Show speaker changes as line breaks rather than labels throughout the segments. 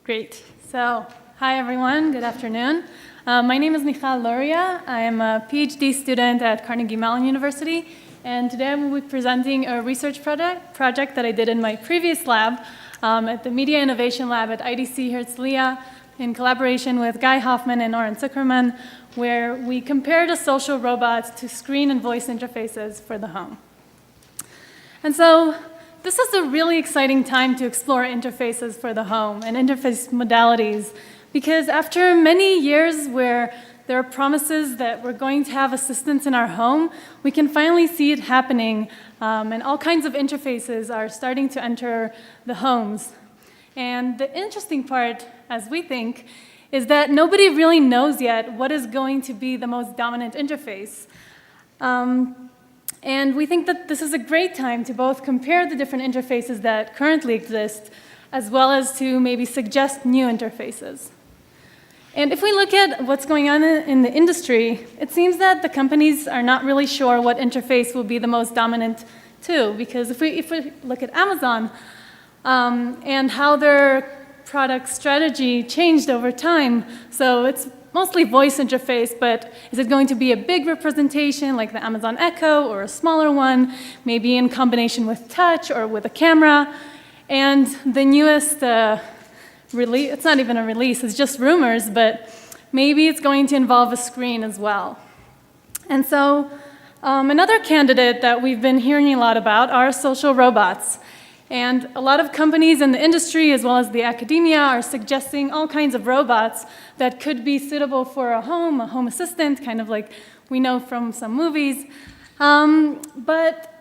Great. So, hi everyone, good afternoon. My name is Michal Luria. I am a PhD student at Carnegie Mellon University, and today I will be presenting a research project that I did in my previous lab at the Media Innovation Lab at IDC Herzliya in collaboration with Hoffman and Oren Zuckerman, where we compared a social robot to screen and voice interfaces for the home. And so, this is a really exciting time to explore interfaces for the home and interface modalities, because after many years where there are promises that we're going to have assistants in our home, we can finally see it happening, and all kinds of interfaces are starting to enter the homes. And the interesting part, as we think, is that nobody really knows yet what is going to be the most dominant interface. And we think that this is a great time to both compare the different interfaces that currently exist, as well as to maybe suggest new interfaces. And if we look at what's going on in the industry, it seems that the companies are not really sure what interface will be the most dominant too, because if we look at Amazon and how their product strategy changed over time, so it's mostly voice interface, but is it going to be a big representation like the Amazon Echo or a smaller one, maybe in combination with touch or with a camera? And the newest release, it's not even a release, it's just rumors, but maybe it's going to involve a screen as well. And so another candidate that we've been hearing a lot about are social robots. And a lot of companies in the industry, as well as the academia, are suggesting all kinds of robots that could be suitable for a home assistant, kind of like we know from some movies. But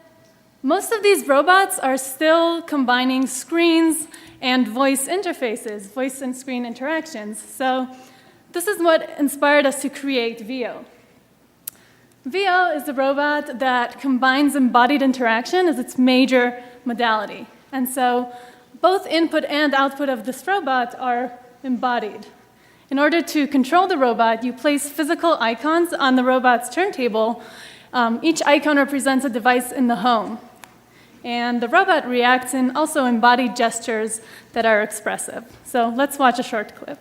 most of these robots are still combining screens and voice interfaces, voice and screen interactions. So this is what inspired us to create VO. VO is a robot that combines embodied interaction as its major modality. And so both input and output of this robot are embodied. In order to control the robot, you place physical icons on the robot's turntable. Each icon represents a device in the home. And the robot reacts in also embodied gestures that are expressive. So let's watch a short clip.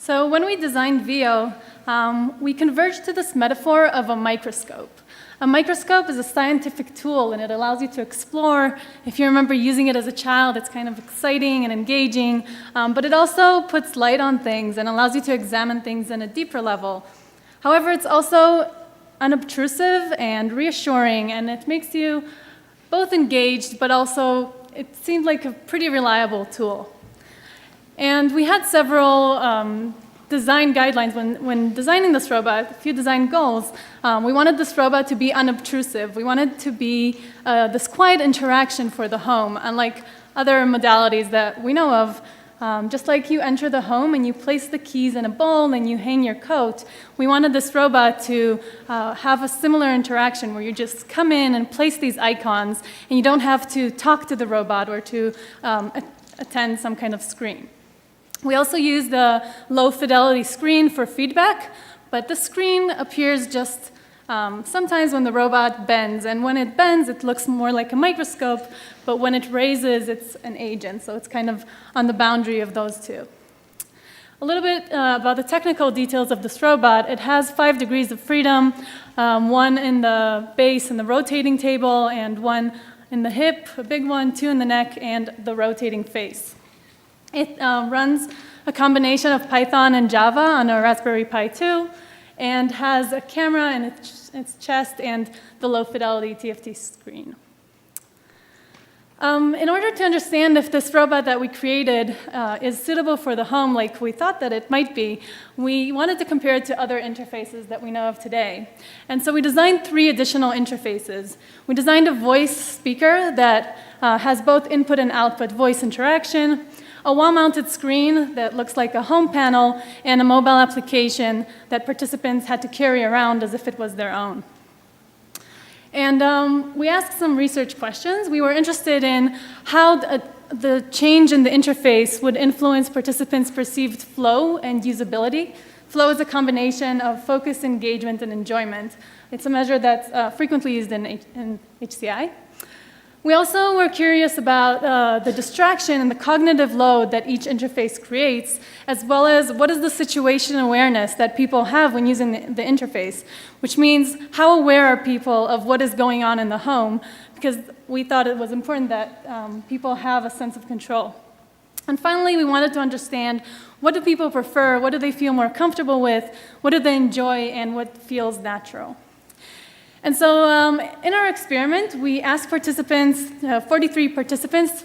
So when we designed VO, we converged to this metaphor of a microscope. A microscope is a scientific tool, and it allows you to explore. If you remember using it as a child, it's kind of exciting and engaging, but it also puts light on things and allows you to examine things in a deeper level. However, it's also unobtrusive and reassuring, and it makes you both engaged, but also it seemed like a pretty reliable tool. And we had several design guidelines when designing this robot, a few design goals. We wanted this robot to be unobtrusive. We wanted it to be this quiet interaction for the home, unlike other modalities that we know of. Just like you enter the home and you place the keys in a bowl and you hang your coat, we wanted this robot to have a similar interaction where you just come in and place these icons and you don't have to talk to the robot or to attend some kind of screen. We also used a low-fidelity screen for feedback, but the screen appears just sometimes when the robot bends. And when it bends, it looks more like a microscope, but when it raises, it's an agent. So it's kind of on the boundary of those two. A little bit about the technical details of this robot. It has 5 degrees of freedom, 1 in the base and the rotating table, and 1 in the hip, a big one, 2 in the neck, and the rotating face. It runs a combination of Python and Java on a Raspberry Pi 2, and has a camera in its chest and the low-fidelity TFT screen. In order to understand if this robot that we created is suitable for the home like we thought that it might be, we wanted to compare it to other interfaces that we know of today. And so we designed 3 additional interfaces. We designed a voice speaker that has both input and output voice interaction, a wall-mounted screen that looks like a home panel, and a mobile application that participants had to carry around as if it was their own. And we asked some research questions. We were interested in how the change in the interface would influence participants' perceived flow and usability. Flow is a combination of focus, engagement, and enjoyment. It's a measure that's frequently used in HCI. We also were curious about the distraction and the cognitive load that each interface creates, as well as what is the situation awareness that people have when using the interface, which means how aware are people of what is going on in the home, because we thought it was important that people have a sense of control. And finally, we wanted to understand what do people prefer, what do they feel more comfortable with, what do they enjoy, and what feels natural. And so in our experiment, we asked participants, 43 participants,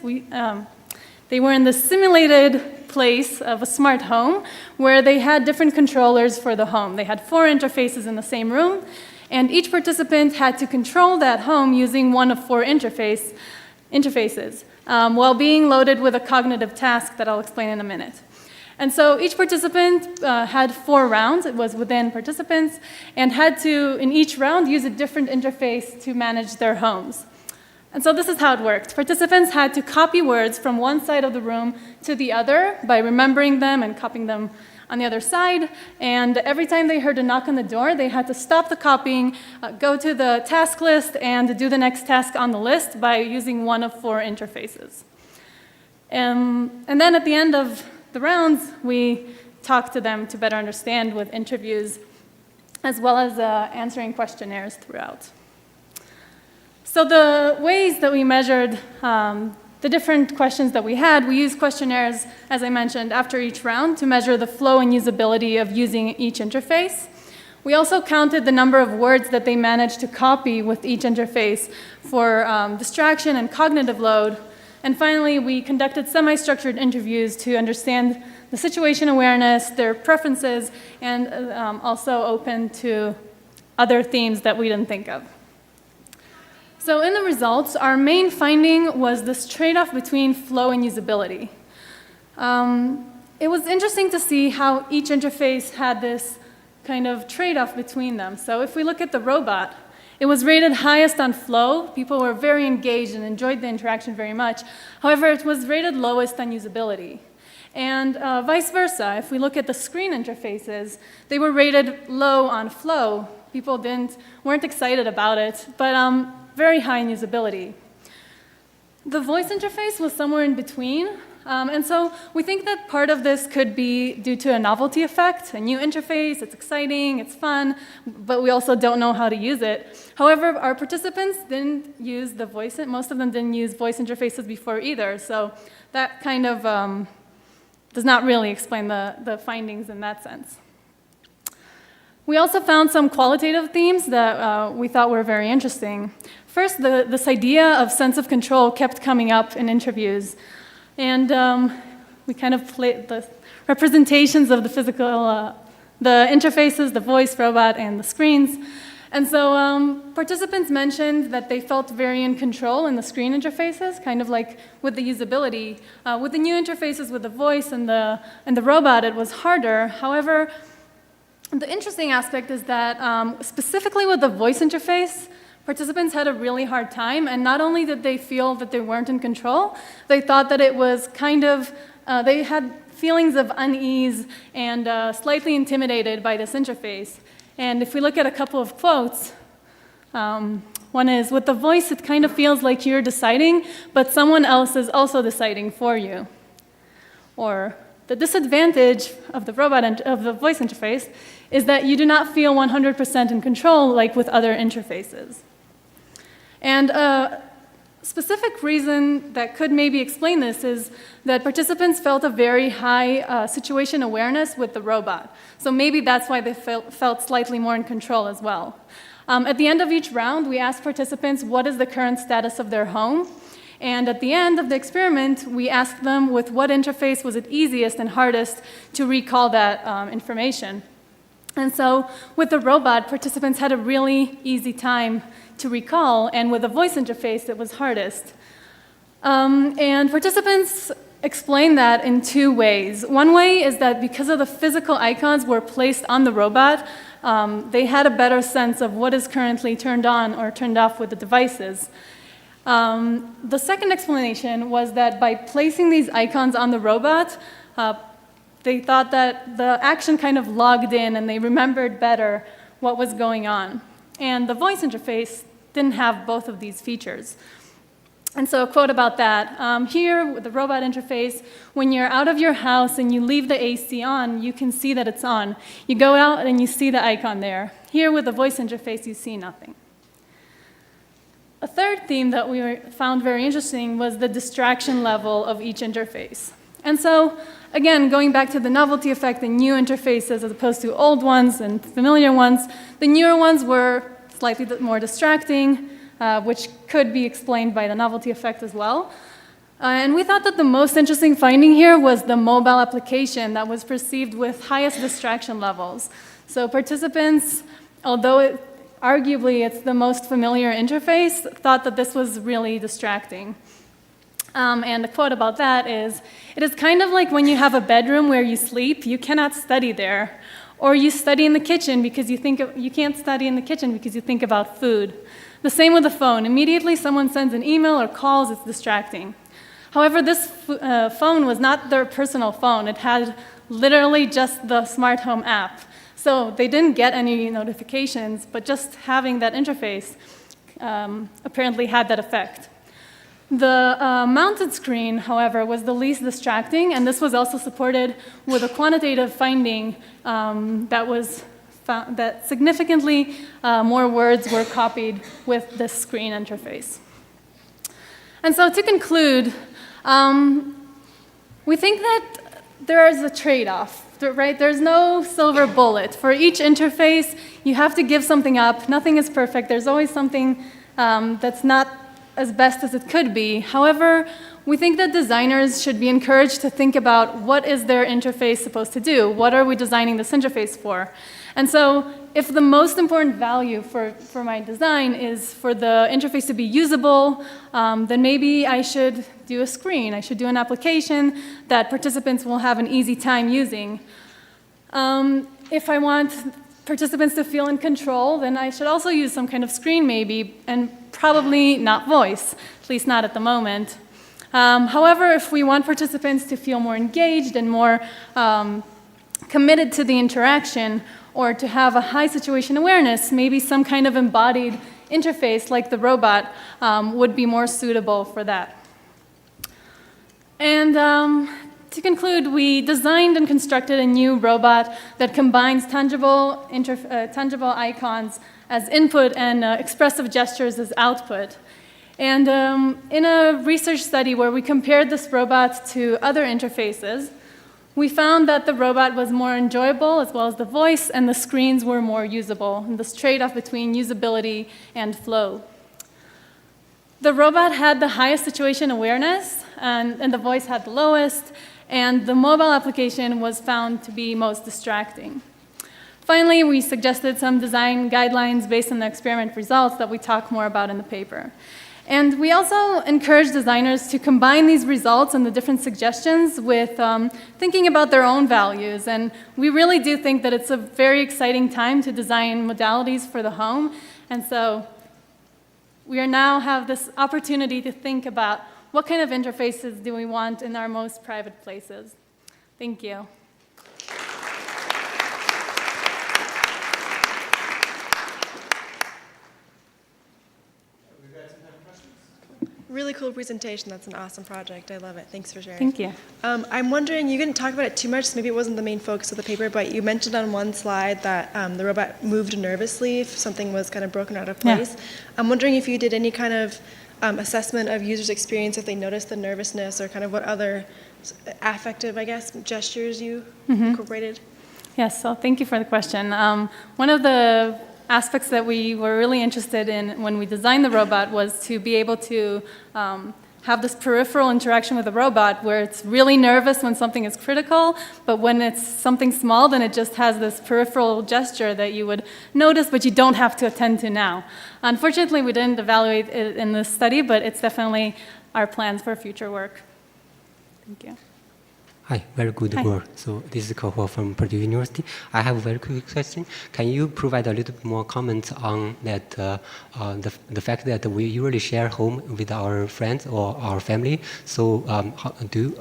they were in the simulated place of a smart home where they had different controllers for the home. They had 4 interfaces in the same room, and each participant had to control that home using one of 4 interfaces while being loaded with a cognitive task that I'll explain in a minute. And so each participant had 4 rounds. It was within participants, and had to, in each round, use a different interface to manage their homes. And so this is how it worked. Participants had to copy words from one side of the room to the other by remembering them and copying them on the other side. And every time they heard a knock on the door, they had to stop the copying, go to the task list, and do the next task on the list by using one of 4 interfaces. And then at the end of the rounds, we talked to them to better understand with interviews, as well as answering questionnaires throughout. So the ways that we measured the different questions that we had, we used questionnaires, as I mentioned, after each round to measure the flow and usability of using each interface. We also counted the number of words that they managed to copy with each interface for distraction and cognitive load. And finally, we conducted semi-structured interviews to understand the situation awareness, their preferences, and also open to other themes that we didn't think of. So in the results, our main finding was this trade-off between flow and usability. It was interesting to see how each interface had this kind of trade-off between them. So if we look at the robot, it was rated highest on flow. People were very engaged and enjoyed the interaction very much. However, it was rated lowest on usability. And vice versa, if we look at the screen interfaces, they were rated low on flow. People weren't excited about it, but very high in usability. The voice interface was somewhere in between. And so we think that part of this could be due to a novelty effect, a new interface, it's exciting, it's fun, but we also don't know how to use it. However, our participants didn't use the voice, most of them didn't use voice interfaces before either, so that kind of does not really explain the findings in that sense. We also found some qualitative themes that we thought were very interesting. First, this idea of sense of control kept coming up in interviews. And we kind of played the representations of the physical, the interfaces, the voice, robot, and the screens. And so participants mentioned that they felt very in control in the screen interfaces, kind of like with the usability. With the new interfaces with the voice and the robot, it was harder. However, the interesting aspect is that specifically with the voice interface, participants had a really hard time, and not only did they feel that they weren't in control, they thought that it was kind of, they had feelings of unease and slightly intimidated by this interface. And if we look at a couple of quotes, one is, with the voice, it kind of feels like you're deciding, but someone else is also deciding for you. Or, The disadvantage of the robot and of the voice interface is that you do not feel 100% in control like with other interfaces. And a specific reason that could maybe explain this is that participants felt a very high situation awareness with the robot. So maybe that's why they felt slightly more in control as well. At the end of each round, we asked participants what is the current status of their home. And at the end of the experiment, we asked them with what interface was it easiest and hardest to recall that information. And so with the robot, participants had a really easy time to recall, and with the voice interface, it was hardest. And participants explained that in two ways. One way is that because of the physical icons were placed on the robot, they had a better sense of what is currently turned on or turned off with the devices. The second explanation was that by placing these icons on the robot, they thought that the action kind of logged in and they remembered better what was going on. And the voice interface didn't have both of these features. And so a quote about that. Here, with the robot interface, when you're out of your house and you leave the AC on, you can see that it's on. You go out and you see the icon there. Here, with the voice interface, you see nothing. A third theme that we found very interesting was the distraction level of each interface. And so, again, going back to the novelty effect and new interfaces as opposed to old ones and familiar ones, the newer ones were slightly more distracting, which could be explained by the novelty effect as well. And we thought that the most interesting finding here was the mobile application that was perceived with highest distraction levels. So participants, although arguably it's the most familiar interface, thought that this was really distracting. And the quote about that is, "It is kind of like when you have a bedroom where you sleep, you cannot study there. Or you study in the kitchen because you can't study in the kitchen because you think about food. The same with the phone. Immediately someone sends an email or calls, it's distracting." However, this phone was not their personal phone. It had literally just the smart home app. So they didn't get any notifications, but just having that interface apparently had that effect. The mounted screen, however, was the least distracting, and this was also supported with a quantitative finding that significantly more words were copied with this screen interface. And so to conclude, we think that there is a trade-off. Right? There's no silver bullet. For each interface, you have to give something up. Nothing is perfect. There's always something that's not as best as it could be. However, we think that designers should be encouraged to think about what is their interface supposed to do? What are we designing this interface for? And so if the most important value for my design is for the interface to be usable, then maybe I should do a screen. I should do an application that participants will have an easy time using. If I want participants to feel in control, then I should also use some kind of screen maybe, and probably not voice, at least not at the moment. However, if we want participants to feel more engaged and more committed to the interaction, or to have a high situation awareness, maybe some kind of embodied interface like the robot would be more suitable for that. And to conclude, we designed and constructed a new robot that combines tangible icons as input and expressive gestures as output. And in a research study where we compared this robot to other interfaces, we found that the robot was more enjoyable as well as the voice, and the screens were more usable, and this trade-off between usability and flow. The robot had the highest situation awareness, and the voice had the lowest, and the mobile application was found to be most distracting. Finally, we suggested some design guidelines based on the experiment results that we talk more about in the paper. And we also encourage designers to combine these results and the different suggestions with thinking about their own values. And we really do think that it's a very exciting time to design modalities for the home. And so we now have this opportunity to think about what kind of interfaces do we want in our most private places. Thank you.
Really really cool presentation. That's an awesome project. I love it. Thanks for sharing.
Thank you.
I'm wondering, you didn't talk about it too much, so maybe it wasn't the main focus of the paper, but you mentioned on one slide that the robot moved nervously if something was kind of broken out of place. Yeah. I'm wondering if you did any kind of assessment of users' experience, if they noticed the nervousness, or kind of what other affective, I guess, gestures you incorporated.
Yes, so thank you for the question. One of the aspects that we were really interested in when we designed the robot was to be able to have this peripheral interaction with the robot where it's really nervous when something is critical, but when it's something small, then it just has this peripheral gesture that you would notice, but you don't have to attend to now. Unfortunately, we didn't evaluate it in this study, but it's definitely our plans for future work. Thank you.
Hi, very good work. So this is Hoffman from Purdue University. I have a very quick question. Can you provide a little bit more comment on that, the fact that we usually share home with our friends or our family? So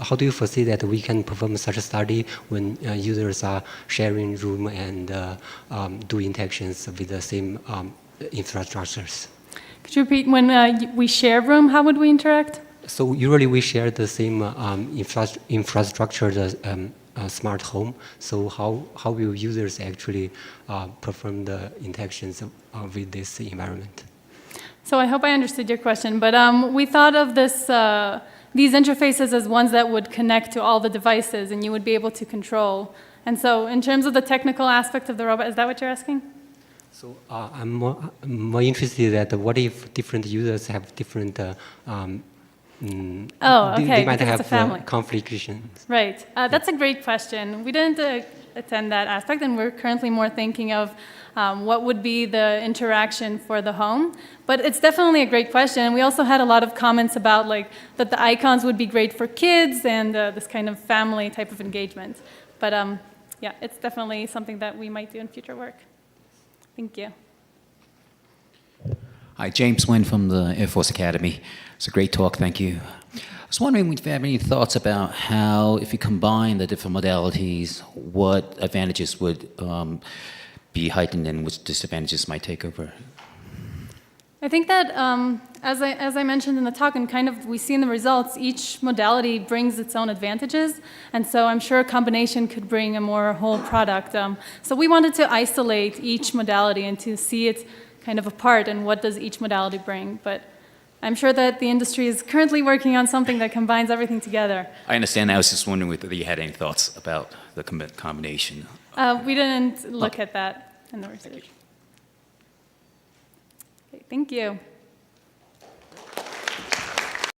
how do you foresee that we can perform such a study when users are sharing room and do interactions with the same infrastructures?
Could you repeat, when we share room, how would we interact?
So usually we share the same infrastructure, the smart home. So how will users actually perform the interactions with this environment?
So I hope I understood your question, but we thought of these interfaces as ones that would connect to all the devices and you would be able to control. And so in terms of the technical aspect of the robot, is that what you're asking?
So I'm more interested that what if different users have different they might have conflicts.
Right. That's a great question. We didn't attend that aspect, and we're currently more thinking of what would be the interaction for the home. But it's definitely a great question. And we also had a lot of comments about that the icons would be great for kids and this kind of family type of engagement. But yeah, it's definitely something that we might do in future work. Thank you.
Hi, James Wynn from the Air Force Academy. It's a great talk, thank you. I was wondering if you have any thoughts about how, if you combine the different modalities, what advantages would be heightened and which disadvantages might take over?
I think that, as I mentioned in the talk, and kind of we see in the results, each modality brings its own advantages, and so I'm sure a combination could bring a more whole product. So we wanted to isolate each modality and to see it kind of apart and what does each modality bring. But I'm sure that the industry is currently working on something that combines everything together.
I understand. I was just wondering whether you had any thoughts about the combination.
We didn't look at that in the research. Okay, thank you.